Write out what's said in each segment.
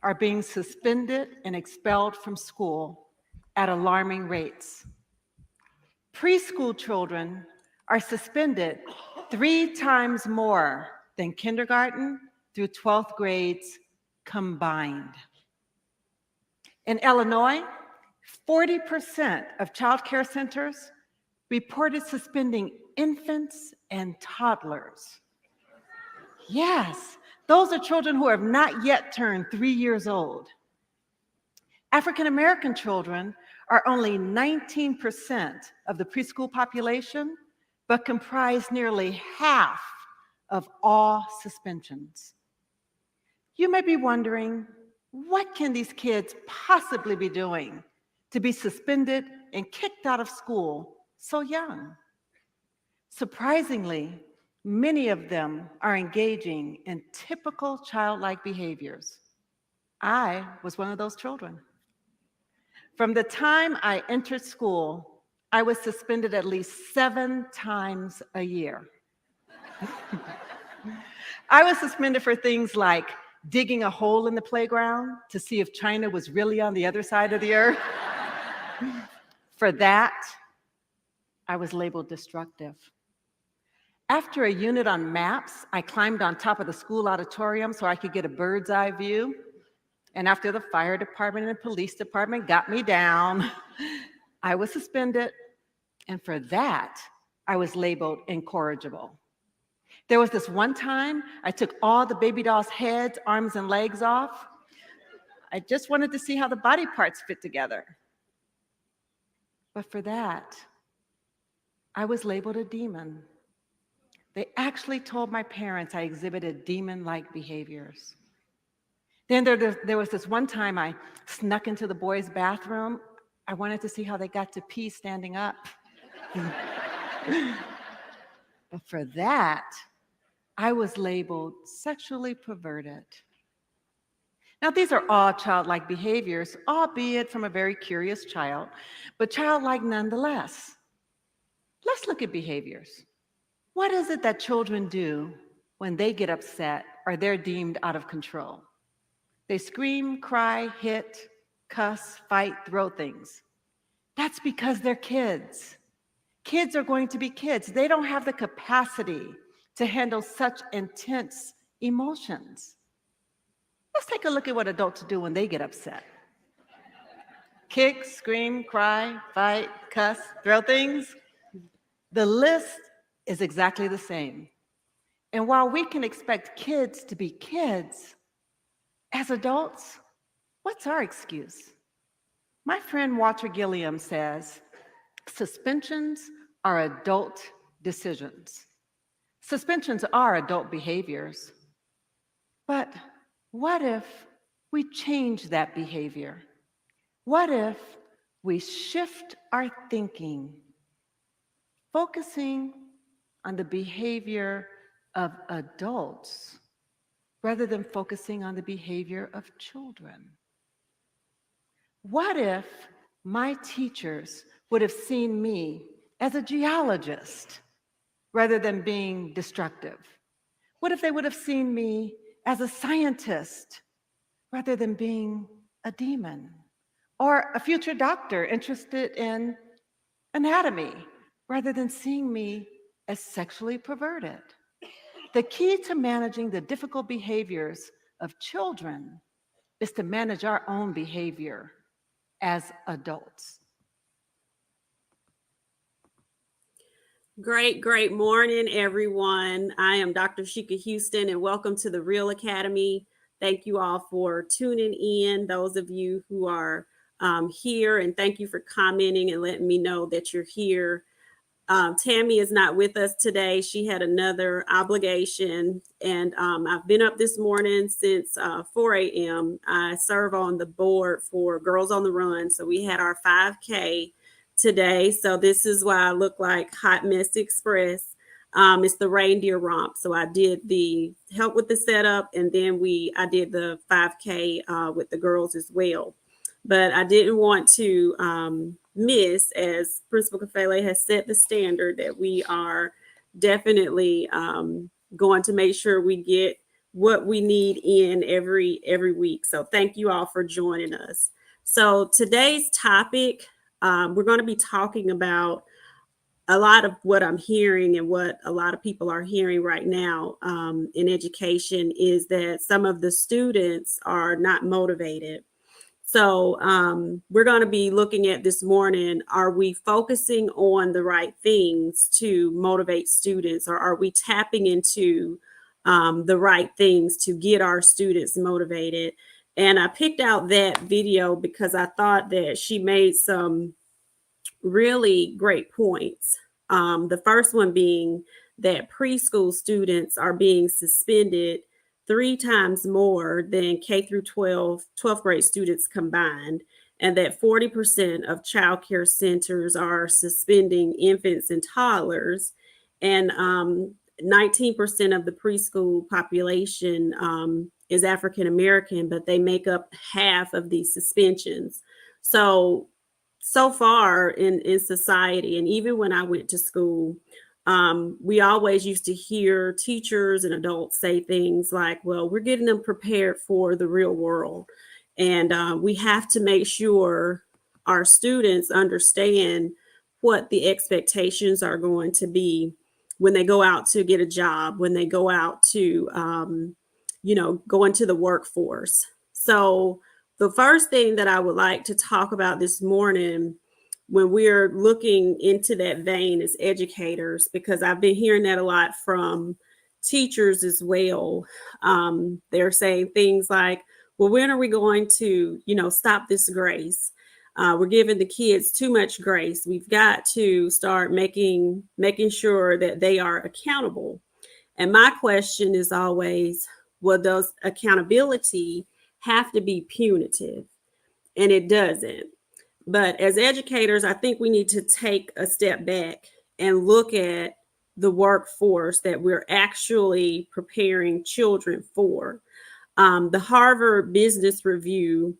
are being suspended and expelled from school at alarming rates. Preschool children are suspended 3 times more than kindergarten through 12th grades combined. In Illinois, 40% of child care centers reported suspending infants and toddlers. Yes, those are children who have not yet turned 3 years old. African American children are only 19% of the preschool population, but comprise nearly half of all suspensions. You may be wondering, what can these kids possibly be doing to be suspended and kicked out of school so young? Surprisingly, many of them are engaging in typical childlike behaviors. I was one of those children. From the time I entered school, I was suspended at least 7 times a year. I was suspended for things like digging a hole in the playground to see if China was really on the other side of the earth. For that, I was labeled destructive. After a unit on maps, I climbed on top of the school auditorium so I could get a bird's eye view. And after the fire department and the police department got me down, I was suspended. And for that, I was labeled incorrigible. There was this one time I took all the baby dolls' heads, arms, and legs off. I just wanted to see how the body parts fit together. But for that, I was labeled a demon. They actually told my parents I exhibited demon-like behaviors. Then there was this one time I snuck into the boys' bathroom. I wanted to see how they got to pee standing up. But for that, I was labeled sexually perverted. Now, these are all childlike behaviors, albeit from a very curious child, but childlike nonetheless. Let's look at behaviors. What is it that children do when they get upset or they're deemed out of control? They scream, cry, hit, cuss, fight, throw things. That's because they're kids. Kids are going to be kids. They don't have the capacity to handle such intense emotions. Let's take a look at what adults do when they get upset. Kick, scream, cry, fight, cuss, throw things. The list is exactly the same. And while we can expect kids to be kids, as adults, what's our excuse? My friend Walter Gilliam says, suspensions are adult decisions. Suspensions are adult behaviors. But what if we change that behavior? What if we shift our thinking, focusing on the behavior of adults rather than focusing on the behavior of children? What if my teachers would have seen me as a geologist rather than being destructive? What if they would have seen me as a scientist rather than being a demon? Or a future doctor interested in anatomy rather than seeing me as sexually perverted? The key to managing the difficult behaviors of children is to manage our own behavior as adults. Great morning, everyone. I am Dr. Sheka Houston, and welcome to the R.E.A.L.L Academy. Thank you all for tuning in, those of you who are here, and thank you for commenting and letting me know that you're here. Tammy is not with us today. She had another obligation, and I've been up this morning since 4 a.m. I serve on the board for Girls on the Run, so we had our 5K today. So this is why I look like Hot Mess Express. It's the reindeer romp. So I did the help with the setup, and then I did the 5K with the girls as well. But I didn't want to miss, as Principal Kafele has set the standard, that we are definitely going to make sure we get what we need in every week. So thank you all for joining us. So today's topic, we're going to be talking about a lot of what I'm hearing and what a lot of people are hearing right now in education is that some of the students are not motivated. So we're going to be looking at this morning, are we focusing on the right things to motivate students, or are we tapping into the right things to get our students motivated? And I picked out that video because I thought that she made some really great points. The first one being that preschool students are being suspended 3 times more than K through 12th grade students combined, and that 40% of child care centers are suspending infants and toddlers, and 19% of the preschool population is African American, but they make up half of these suspensions. So far in society, and even when I went to school, we always used to hear teachers and adults say things like, well, we're getting them prepared for the real world. And we have to make sure our students understand what the expectations are going to be when they go out to get a job, when they go out to, go into the workforce. So the first thing that I would like to talk about this morning when we're looking into that vein is educators, because I've been hearing that a lot from teachers as well. They're saying things like, well, when are we going to, stop this grace? We're giving the kids too much grace. We've got to start making sure that they are accountable. And my question is always, well, does accountability have to be punitive? And it doesn't. But as educators, I think we need to take a step back and look at the workforce that we're actually preparing children for. The Harvard Business Review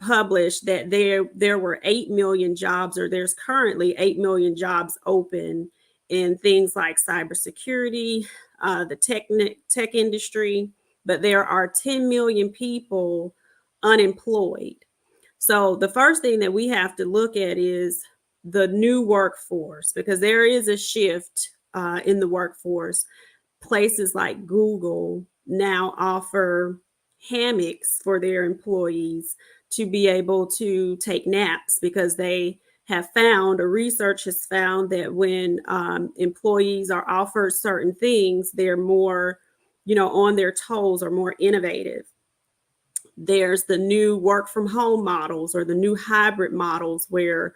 published that there were 8 million jobs, or there's currently 8 million jobs open in things like cybersecurity, the tech industry, but there are 10 million people unemployed. So the first thing that we have to look at is the new workforce, because there is a shift in the workforce. Places like Google now offer hammocks for their employees to be able to take naps, because they have found, or research has found, that when employees are offered certain things, they're more, on their toes, or more innovative. There's the new work from home models, or the new hybrid models, where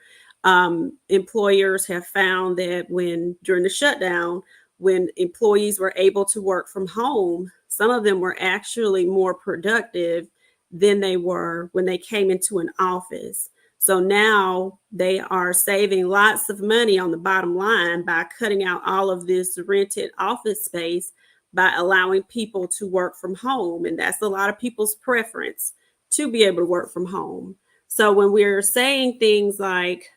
employers have found that during the shutdown, when employees were able to work from home, some of them were actually more productive than they were when they came into an office. So now they are saving lots of money on the bottom line by cutting out all of this rented office space, by allowing people to work from home. And that's a lot of people's preference, to be able to work from home. So when we're saying things like,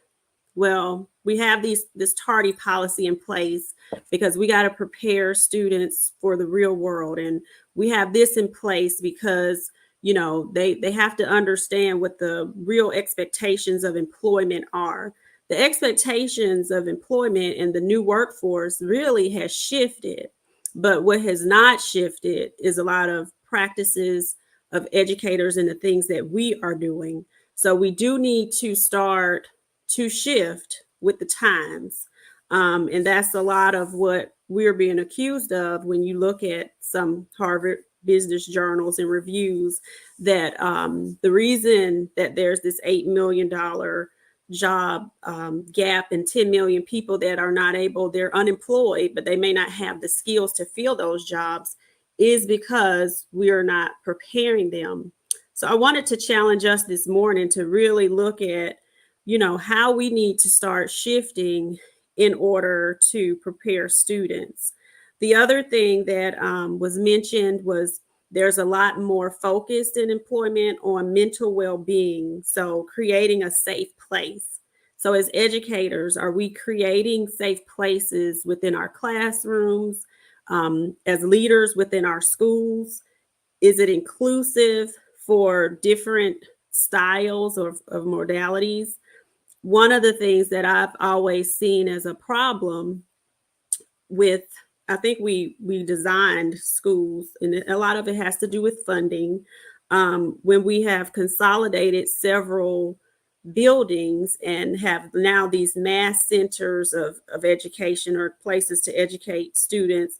well, we have this tardy policy in place because we got to prepare students for the real world, and we have this in place because they have to understand what the real expectations of employment are. The expectations of employment in the new workforce really has shifted, but what has not shifted is a lot of practices of educators and the things that we are doing. So we do need to start to shift with the times. And that's a lot of what we're being accused of when you look at some Harvard business journals and reviews, that the reason that there's this $8 million job gap and 10 million people that are not able, they're unemployed, but they may not have the skills to fill those jobs, is because we are not preparing them. So I wanted to challenge us this morning to really look at, how we need to start shifting in order to prepare students. The other thing that was mentioned was there's a lot more focused in employment on mental well-being. So creating a safe place. So as educators, are we creating safe places within our classrooms? as leaders within our schools? Is it inclusive for different styles of modalities? One of the things that I've always seen as a problem with, I think we designed schools, and a lot of it has to do with funding. When we have consolidated several buildings and have now these mass centers of education or places to educate students,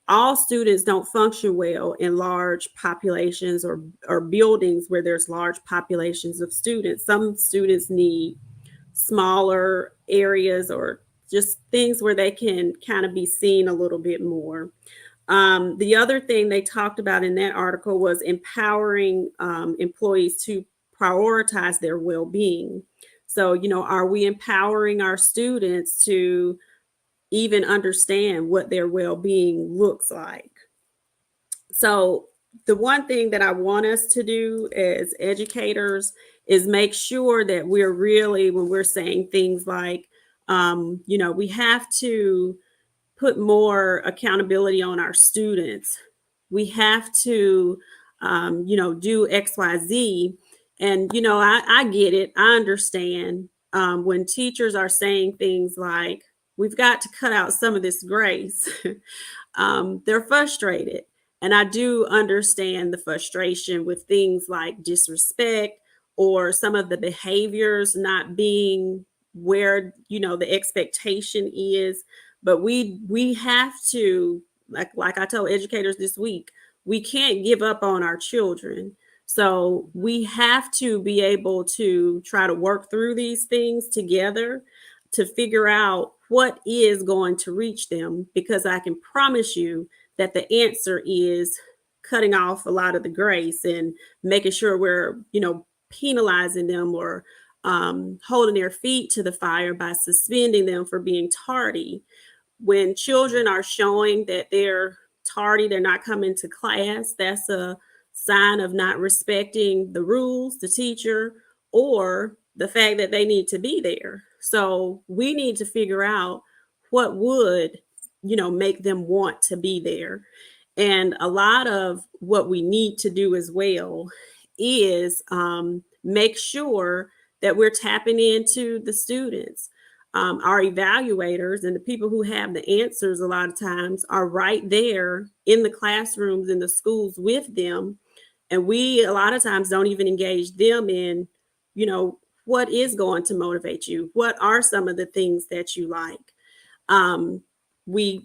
all students don't function well in large populations or buildings where there's large populations of students. Some students need smaller areas or just things where they can kind of be seen a little bit more. The other thing they talked about in that article was empowering employees to prioritize their well-being. So, are we empowering our students to even understand what their well-being looks like? So, the one thing that I want us to do as educators is make sure that we're really, when we're saying things like, we have to put more accountability on our students. We have to, do X, Y, Z. And, I get it. I understand when teachers are saying things like, we've got to cut out some of this grace. They're frustrated. And I do understand the frustration with things like disrespect or some of the behaviors not being where, the expectation is. But we have to, like I told educators this week, we can't give up on our children. So we have to be able to try to work through these things together to figure out what is going to reach them, because I can promise you that the answer is cutting off a lot of the grace and making sure we're, penalizing them or holding their feet to the fire by suspending them for being tardy. When children are showing that they're tardy, they're not coming to class, that's a sign of not respecting the rules, the teacher, or the fact that they need to be there. So we need to figure out what would, make them want to be there. And a lot of what we need to do as well is make sure that we're tapping into the students. Our evaluators and the people who have the answers a lot of times are right there in the classrooms in the schools with them, and we a lot of times don't even engage them in, what is going to motivate you, what are some of the things that you like. We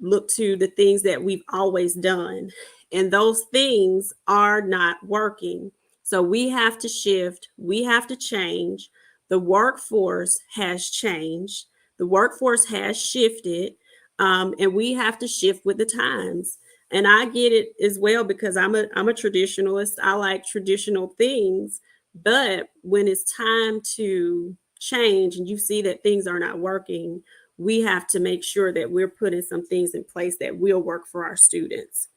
look to the things that we've always done, and those things are not working. So we have to shift, we have to change. The workforce has changed, the workforce has shifted, and we have to shift with the times. And I get it as well, because I'm a traditionalist. I like traditional things. But when it's time to change and you see that things are not working, we have to make sure that we're putting some things in place that will work for our students.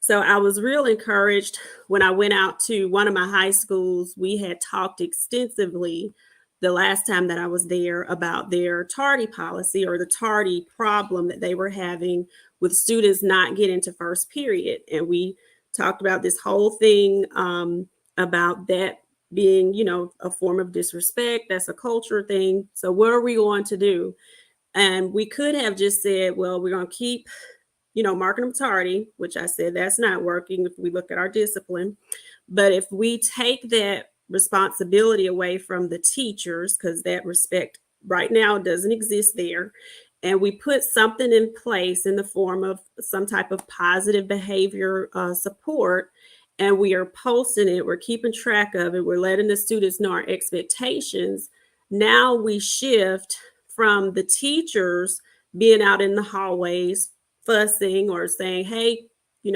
So I was real encouraged when I went out to one of my high schools. We had talked extensively the last time that I was there about their tardy policy, or the tardy problem that they were having with students not getting to first period. And we talked about this whole thing about that being, a form of disrespect. That's a culture thing. So what are we going to do? And we could have just said, well, we're going to keep, marking them tardy, which I said that's not working if we look at our discipline. But if we take that responsibility away from the teachers, because that respect right now doesn't exist there, and we put something in place in the form of some type of positive behavior support, and we are posting it, we're keeping track of it, we're letting the students know our expectations. Now we shift from the teachers being out in the hallways fussing or saying, hey,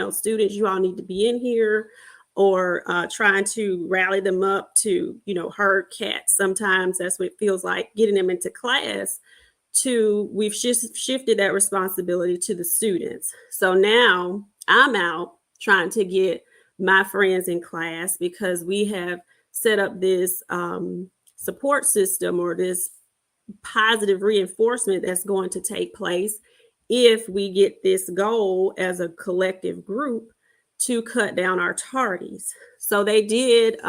students, you all need to be in here, or trying to rally them up to, herd cats. Sometimes that's what it feels like, getting them into class. To we've shifted that responsibility to the students. So now I'm out trying to get my friends in class, because we have set up this support system, or this positive reinforcement that's going to take place if we get this goal as a collective group to cut down our tardies. So they did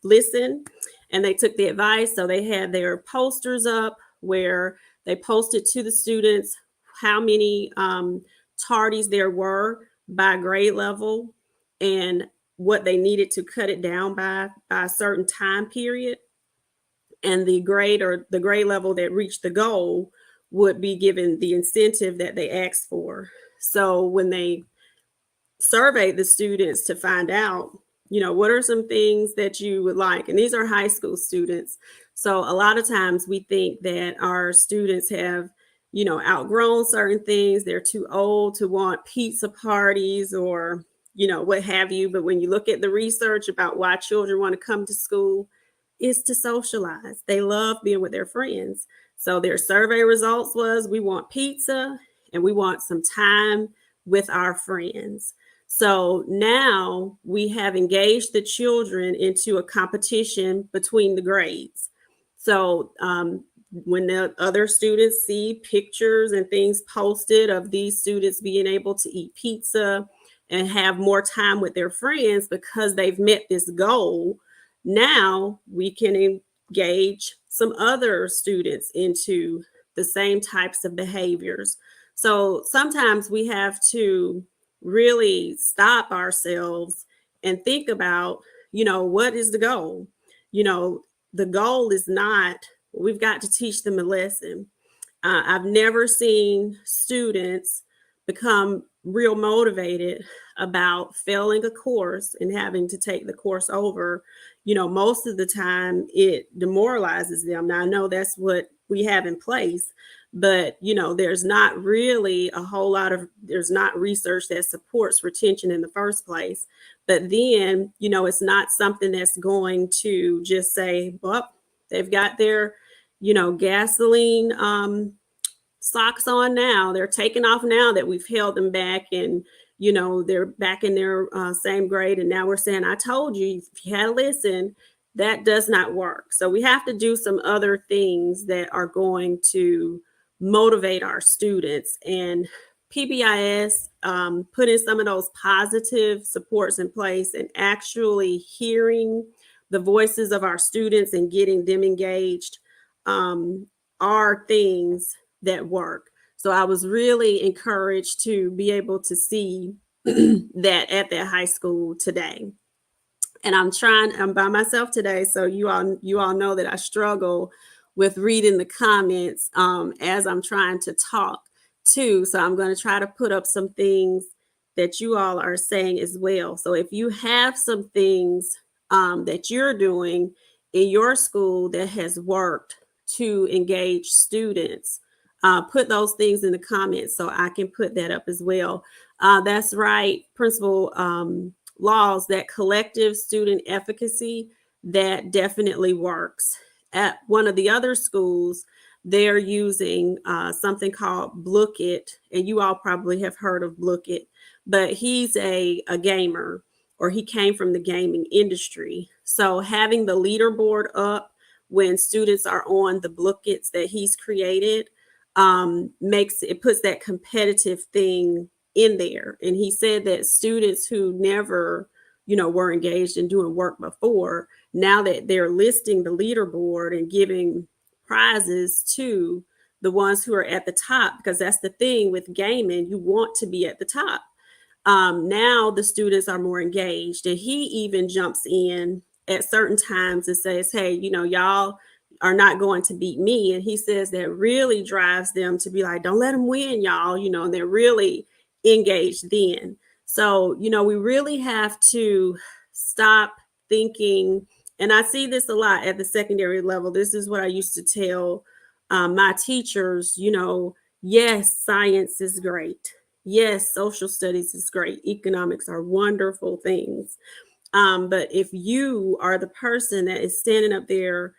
listen and they took the advice. So they had their posters up where they posted to the students how many tardies there were by grade level and what they needed to cut it down by a certain time period. And the grade or the grade level that reached the goal would be given the incentive that they asked for. So when they surveyed the students to find out, what are some things that you would like? And these are high school students. So a lot of times we think that our students have, outgrown certain things. They're too old to want pizza parties or, what have you. But when you look at the research about why children want to come to school, it's to socialize. They love being with their friends. So their survey results was we want pizza and we want some time with our friends. So now we have engaged the children into a competition between the grades. So when the other students see pictures and things posted of these students being able to eat pizza and have more time with their friends because they've met this goal, now we can engage some other students into the same types of behaviors. So sometimes we have to really stop ourselves and think about, what is the goal? The goal is not, we've got to teach them a lesson. I've never seen students become real motivated about failing a course and having to take the course over. Most of the time it demoralizes them. Now, I know that's what we have in place, but there's not really a whole lot of, there's not research that supports retention in the first place. But then, it's not something that's going to just say, well, they've got their, gasoline socks on now. They're taking off now that we've held them back and, they're back in their same grade. And now we're saying, I told you, if you had to listen, that does not work. So we have to do some other things that are going to motivate our students. And PBIS putting some of those positive supports in place and actually hearing the voices of our students and getting them engaged are things that work. So I was really encouraged to be able to see that at that high school today. And I'm by myself today, so you all know that I struggle with reading the comments as I'm trying to talk too. So I'm going to try to put up some things that you all are saying as well. So if you have some things that you're doing in your school that has worked to engage students, put those things in the comments so I can put that up as well. That's right, Principal Laws, that collective student efficacy, that definitely works. At one of the other schools, they're using something called Blookit, and you all probably have heard of Blookit, but he's a gamer, or he came from the gaming industry. So having the leaderboard up when students are on the Blookits that he's created puts that competitive thing in there. And he said that students who never, were engaged in doing work before, now that they're listing the leaderboard and giving prizes to the ones who are at the top, because that's the thing with gaming, you want to be at the top. Now the students are more engaged, and he even jumps in at certain times and says, hey, y'all are not going to beat me. And he says that really drives them to be like, don't let them win, y'all, and they're really engaged then. So, we really have to stop thinking, and I see this a lot at the secondary level. This is what I used to tell my teachers, yes, science is great. Yes, social studies is great. Economics are wonderful things. But if you are the person that is standing up there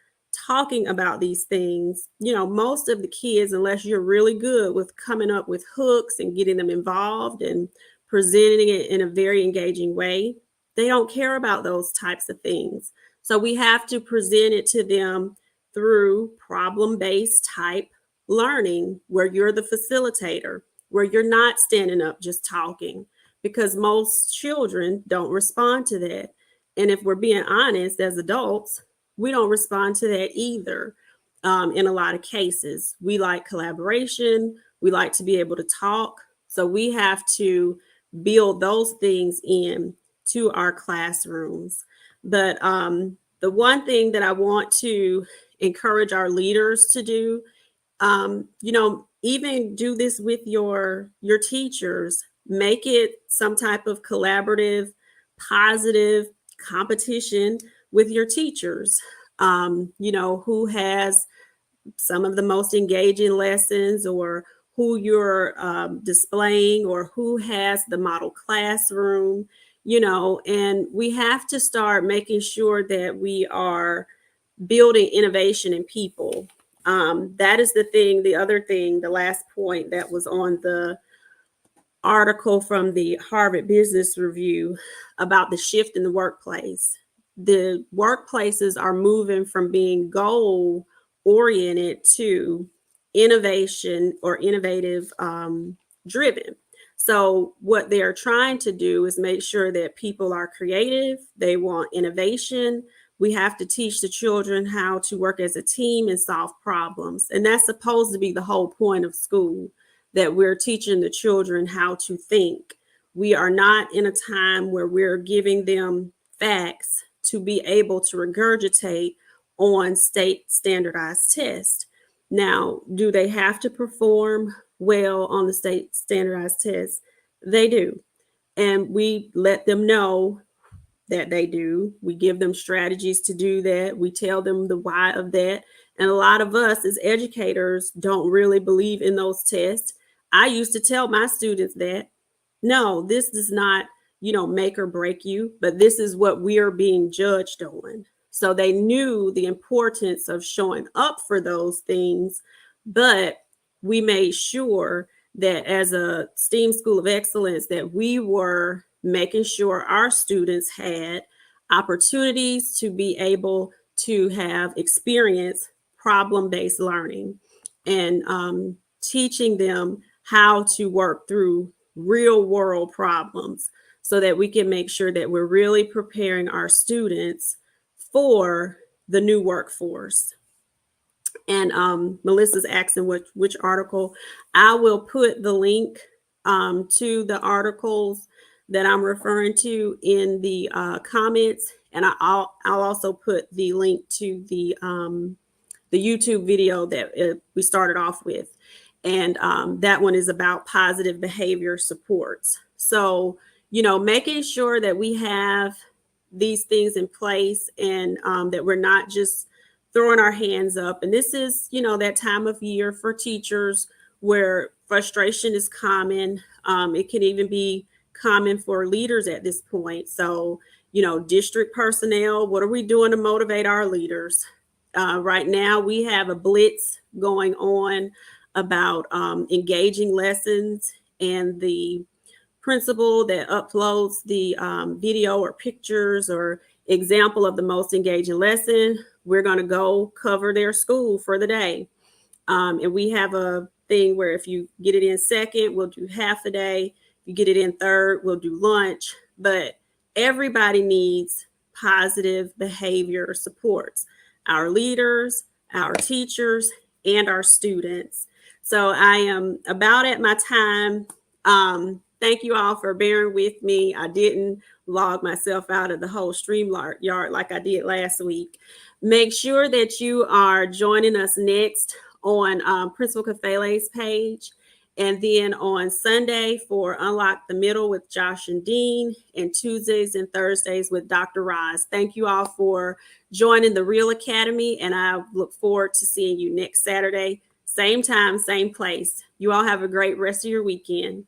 talking about these things, most of the kids, unless you're really good with coming up with hooks and getting them involved and presenting it in a very engaging way, they don't care about those types of things. So we have to present it to them through problem-based type learning, where you're the facilitator, where you're not standing up just talking, because most children don't respond to that. And if we're being honest as adults, we don't respond to that either. In a lot of cases, we like collaboration, we like to be able to talk. So we have to build those things in to our classrooms. But the one thing that I want to encourage our leaders to do, even do this with your teachers. Make it some type of collaborative, positive competition with your teachers. Who has some of the most engaging lessons, or who you're displaying, or who has the model classroom, and we have to start making sure that we are building innovation in people. That is the other thing, the last point that was on the article from the Harvard Business Review about the shift in the workplace. The workplaces are moving from being goal oriented to innovation or innovative driven. So what they're trying to do is make sure that people are creative, they want innovation. We have to teach the children how to work as a team and solve problems. And that's supposed to be the whole point of school, that we're teaching the children how to think. We are not in a time where we're giving them facts to be able to regurgitate on state standardized tests. Now, do they have to perform well on the state standardized tests? They do. And we let them know that they do. We give them strategies to do that. We tell them the why of that. And a lot of us as educators don't really believe in those tests. I used to tell my students that, no, this does not, make or break you, but this is what we are being judged on. So they knew the importance of showing up for those things, but we made sure that as a STEAM School of Excellence, that we were making sure our students had opportunities to be able to have experience problem-based learning, and teaching them how to work through real world problems, so that we can make sure that we're really preparing our students for the new workforce. And Melissa's asking which article. I will put the link to the articles that I'm referring to in the comments, and I'll also put the link to the YouTube video that we started off with. And that one is about positive behavior supports. So, making sure that we have these things in place, and that we're not just throwing our hands up. And this is, that time of year for teachers where frustration is common. It can even be common for leaders at this point. So, district personnel, what are we doing to motivate our leaders? Right now, we have a blitz going on about engaging lessons, and the principal that uploads the video or pictures or example of the most engaging lesson, we're going to go cover their school for the day. And we have a thing where if you get it in second, we'll do half the day. If you get it in third, we'll do lunch. But everybody needs positive behavior supports. Our leaders, our teachers, and our students. So I am about at my time. Thank you all for bearing with me. I didn't log myself out of the whole StreamYard like I did last week. Make sure that you are joining us next on Principal Kafele's page, and then on Sunday for Unlock the Middle with Josh and Dean, and Tuesdays and Thursdays with Dr. Roz. Thank you all for joining the R.E.A.L. Academy, and I look forward to seeing you next Saturday, same time, same place. You all have a great rest of your weekend.